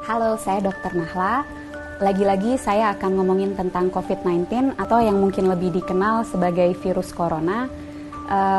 Halo, saya Dr. Nahla. Lagi-lagi saya akan ngomongin tentang COVID-19 atau yang mungkin lebih dikenal sebagai virus corona.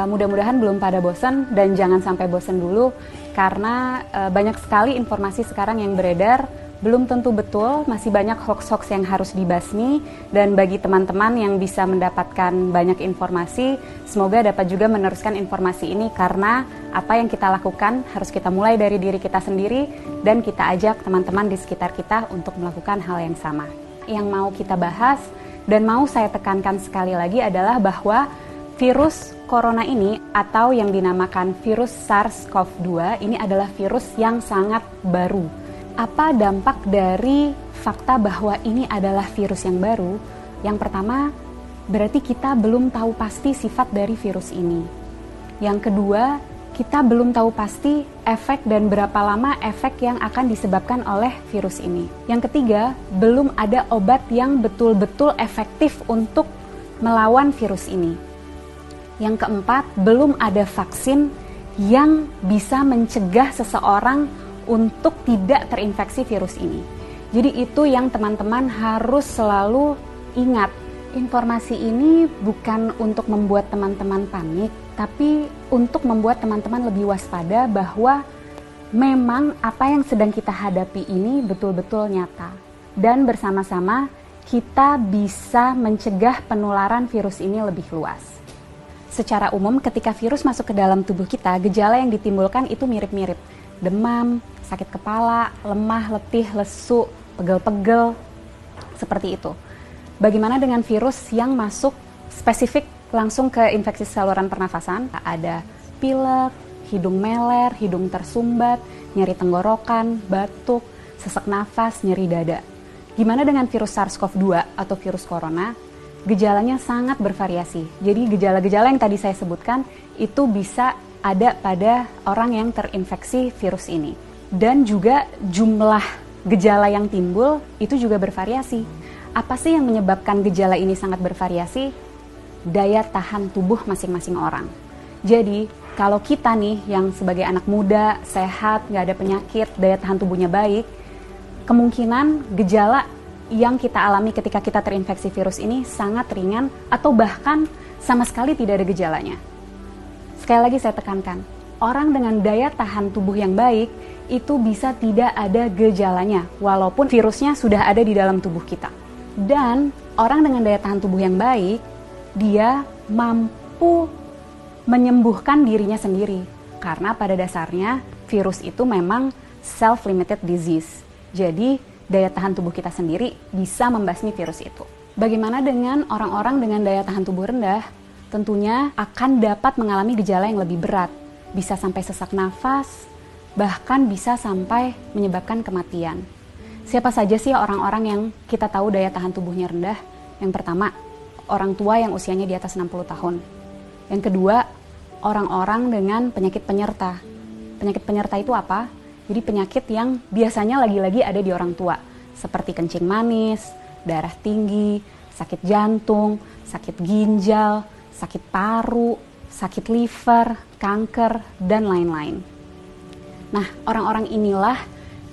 Mudah-mudahan belum pada bosan dan jangan sampai bosan dulu karena banyak sekali informasi sekarang yang beredar, belum tentu betul, masih banyak hoax-hoax yang harus dibasmi, dan bagi teman-teman yang bisa mendapatkan banyak informasi, semoga dapat juga meneruskan informasi ini karena apa yang kita lakukan harus kita mulai dari diri kita sendiri dan kita ajak teman-teman di sekitar kita untuk melakukan hal yang sama. Yang mau kita bahas dan mau saya tekankan sekali lagi adalah bahwa virus corona ini atau yang dinamakan virus SARS-CoV-2 ini adalah virus yang sangat baru. Apa dampak dari fakta bahwa ini adalah virus yang baru? Yang pertama, berarti kita belum tahu pasti sifat dari virus ini. Yang kedua, kita belum tahu pasti efek dan berapa lama efek yang akan disebabkan oleh virus ini. Yang ketiga, belum ada obat yang betul-betul efektif untuk melawan virus ini. Yang keempat, belum ada vaksin yang bisa mencegah seseorang untuk tidak terinfeksi virus ini. Jadi itu yang teman-teman harus selalu ingat. Informasi ini bukan untuk membuat teman-teman panik, tapi untuk membuat teman-teman lebih waspada bahwa memang apa yang sedang kita hadapi ini betul-betul nyata. Dan bersama-sama kita bisa mencegah penularan virus ini lebih luas. Secara umum ketika virus masuk ke dalam tubuh kita, gejala yang ditimbulkan itu mirip-mirip. Demam, sakit kepala, lemah, letih, lesu, pegel-pegel, seperti itu. Bagaimana dengan virus yang masuk spesifik langsung ke infeksi saluran pernafasan? Ada pilek, hidung meler, hidung tersumbat, nyeri tenggorokan, batuk, sesak nafas, nyeri dada. Gimana dengan virus SARS-CoV-2 atau virus corona? Gejalanya sangat bervariasi. Jadi gejala-gejala yang tadi saya sebutkan itu bisa ada pada orang yang terinfeksi virus ini. Dan juga jumlah gejala yang timbul itu juga bervariasi. Apa sih yang menyebabkan gejala ini sangat bervariasi? Daya tahan tubuh masing-masing orang. Jadi kalau kita nih yang sebagai anak muda, sehat, nggak ada penyakit, daya tahan tubuhnya baik, kemungkinan gejala yang kita alami ketika kita terinfeksi virus ini sangat ringan atau bahkan sama sekali tidak ada gejalanya. Sekali lagi saya tekankan, orang dengan daya tahan tubuh yang baik itu bisa tidak ada gejalanya walaupun virusnya sudah ada di dalam tubuh kita. Dan orang dengan daya tahan tubuh yang baik, dia mampu menyembuhkan dirinya sendiri karena pada dasarnya virus itu memang self-limited disease. Jadi daya tahan tubuh kita sendiri bisa membasmi virus itu. Bagaimana dengan orang-orang dengan daya tahan tubuh rendah? Tentunya akan dapat mengalami gejala yang lebih berat, bisa sampai sesak nafas, bahkan bisa sampai menyebabkan kematian. Siapa saja sih orang-orang yang kita tahu daya tahan tubuhnya rendah? Yang pertama, orang tua yang usianya di atas 60 tahun. Yang kedua, orang-orang dengan penyakit penyerta. Penyakit penyerta itu apa? Jadi penyakit yang biasanya lagi-lagi ada di orang tua, seperti kencing manis, darah tinggi, sakit jantung, sakit ginjal, sakit paru, sakit liver, kanker, dan lain-lain. Nah, orang-orang inilah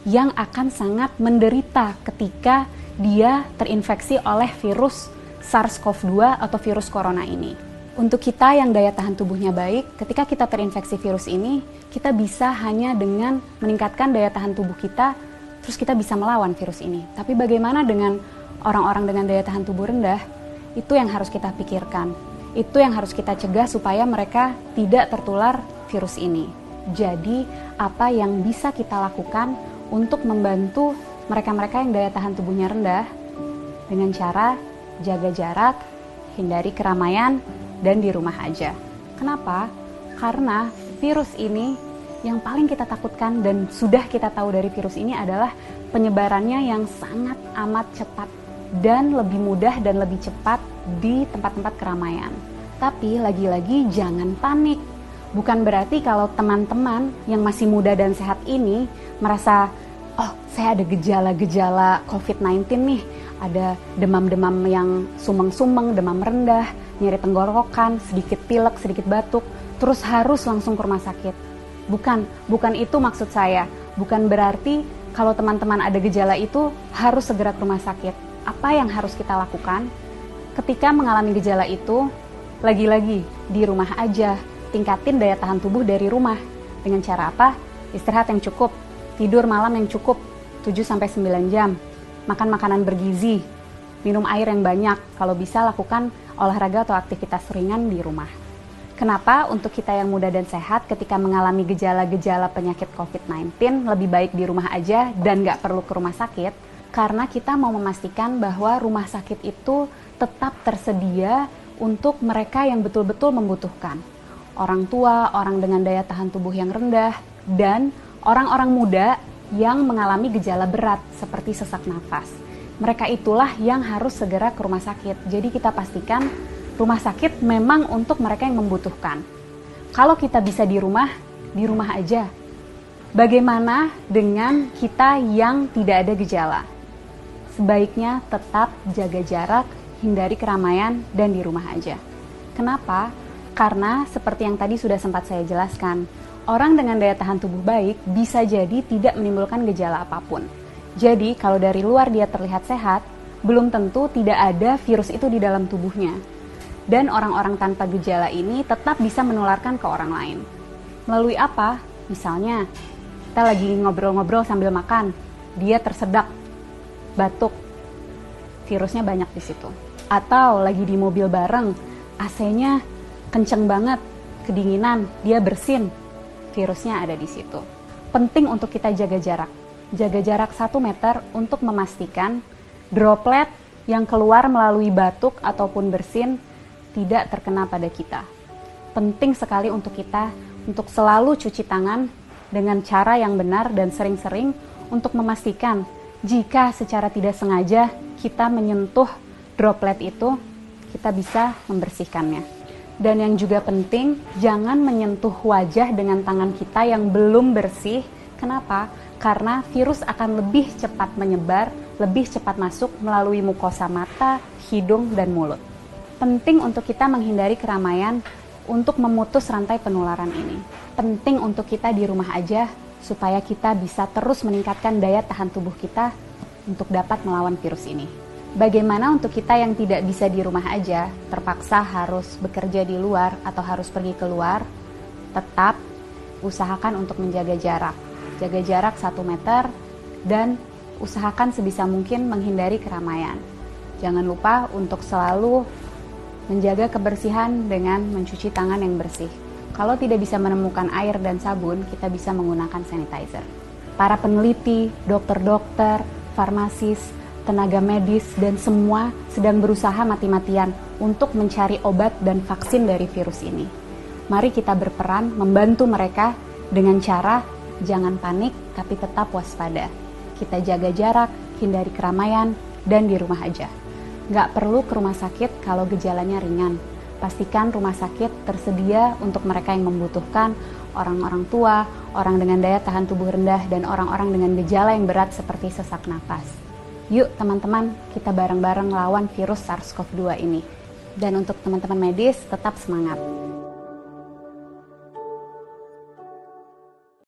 yang akan sangat menderita ketika dia terinfeksi oleh virus SARS-CoV-2 atau virus corona ini. Untuk kita yang daya tahan tubuhnya baik, ketika kita terinfeksi virus ini, kita bisa hanya dengan meningkatkan daya tahan tubuh kita, terus kita bisa melawan virus ini. Tapi bagaimana dengan orang-orang dengan daya tahan tubuh rendah? Itu yang harus kita pikirkan. Itu yang harus kita cegah supaya mereka tidak tertular virus ini. Jadi, apa yang bisa kita lakukan untuk membantu mereka-mereka yang daya tahan tubuhnya rendah? Dengan cara jaga jarak, hindari keramaian, dan di rumah aja. Kenapa? Karena virus ini yang paling kita takutkan dan sudah kita tahu dari virus ini adalah penyebarannya yang sangat amat cepat dan lebih mudah dan lebih cepat di tempat-tempat keramaian. Tapi lagi-lagi jangan panik. Bukan berarti kalau teman-teman yang masih muda dan sehat ini merasa, oh saya ada gejala-gejala COVID-19 nih, ada demam-demam yang sumeng-sumeng, demam rendah, nyeri tenggorokan, sedikit pilek, sedikit batuk, terus harus langsung ke rumah sakit. Bukan itu maksud saya. Bukan berarti Kalau teman-teman ada gejala itu, harus segera ke rumah sakit. Apa yang harus kita lakukan? Ketika mengalami gejala itu, lagi-lagi di rumah aja, tingkatin daya tahan tubuh dari rumah. Dengan cara apa? Istirahat yang cukup, tidur malam yang cukup, 7-9 jam, makan makanan bergizi, minum air yang banyak, kalau bisa lakukan olahraga atau aktivitas ringan di rumah. Kenapa untuk kita yang muda dan sehat ketika mengalami gejala-gejala penyakit COVID-19 lebih baik di rumah aja dan nggak perlu ke rumah sakit? Karena kita mau memastikan bahwa rumah sakit itu tetap tersedia untuk mereka yang betul-betul membutuhkan. Orang tua, orang dengan daya tahan tubuh yang rendah, dan orang-orang muda yang mengalami gejala berat seperti sesak nafas. Mereka itulah yang harus segera ke rumah sakit. Jadi kita pastikan rumah sakit memang untuk mereka yang membutuhkan. Kalau kita bisa di rumah aja. Bagaimana dengan kita yang tidak ada gejala? Sebaiknya tetap jaga jarak, hindari keramaian, dan di rumah aja. Kenapa? Karena seperti yang tadi sudah sempat saya jelaskan, orang dengan daya tahan tubuh baik bisa jadi tidak menimbulkan gejala apapun. Jadi kalau dari luar dia terlihat sehat, belum tentu tidak ada virus itu di dalam tubuhnya. Dan orang-orang tanpa gejala ini tetap bisa menularkan ke orang lain. Melalui apa? Misalnya, kita lagi ngobrol-ngobrol sambil makan, dia tersedak, batuk, virusnya banyak di situ. Atau lagi di mobil bareng, AC-nya kenceng banget, kedinginan, dia bersin, virusnya ada di situ. Penting untuk kita jaga jarak 1 meter untuk memastikan droplet yang keluar melalui batuk ataupun bersin tidak terkena pada kita. Penting sekali untuk kita untuk selalu cuci tangan dengan cara yang benar dan sering-sering untuk memastikan jika secara tidak sengaja kita menyentuh droplet itu, kita bisa membersihkannya. Dan yang juga penting, jangan menyentuh wajah dengan tangan kita yang belum bersih. Kenapa? Karena virus akan lebih cepat menyebar, lebih cepat masuk melalui mukosa mata, hidung, dan mulut. Penting untuk kita menghindari keramaian untuk memutus rantai penularan ini. Penting untuk kita di rumah aja supaya kita bisa terus meningkatkan daya tahan tubuh kita untuk dapat melawan virus ini. Bagaimana untuk kita yang tidak bisa di rumah aja, terpaksa harus bekerja di luar atau harus pergi keluar, tetap usahakan untuk menjaga jarak. Jaga jarak 1 meter dan usahakan sebisa mungkin menghindari keramaian. Jangan lupa untuk selalu menjaga kebersihan dengan mencuci tangan yang bersih. Kalau tidak bisa menemukan air dan sabun, kita bisa menggunakan sanitizer. Para peneliti, dokter-dokter, farmasis, tenaga medis, dan semua sedang berusaha mati-matian untuk mencari obat dan vaksin dari virus ini. Mari kita berperan membantu mereka dengan cara jangan panik tapi tetap waspada. Kita jaga jarak, hindari keramaian, dan di rumah aja. Nggak perlu ke rumah sakit kalau gejalanya ringan. Pastikan rumah sakit tersedia untuk mereka yang membutuhkan, orang-orang tua, orang dengan daya tahan tubuh rendah, dan orang-orang dengan gejala yang berat seperti sesak napas. Yuk teman-teman, kita bareng-bareng lawan virus SARS-CoV-2 ini. Dan untuk teman-teman medis, tetap semangat.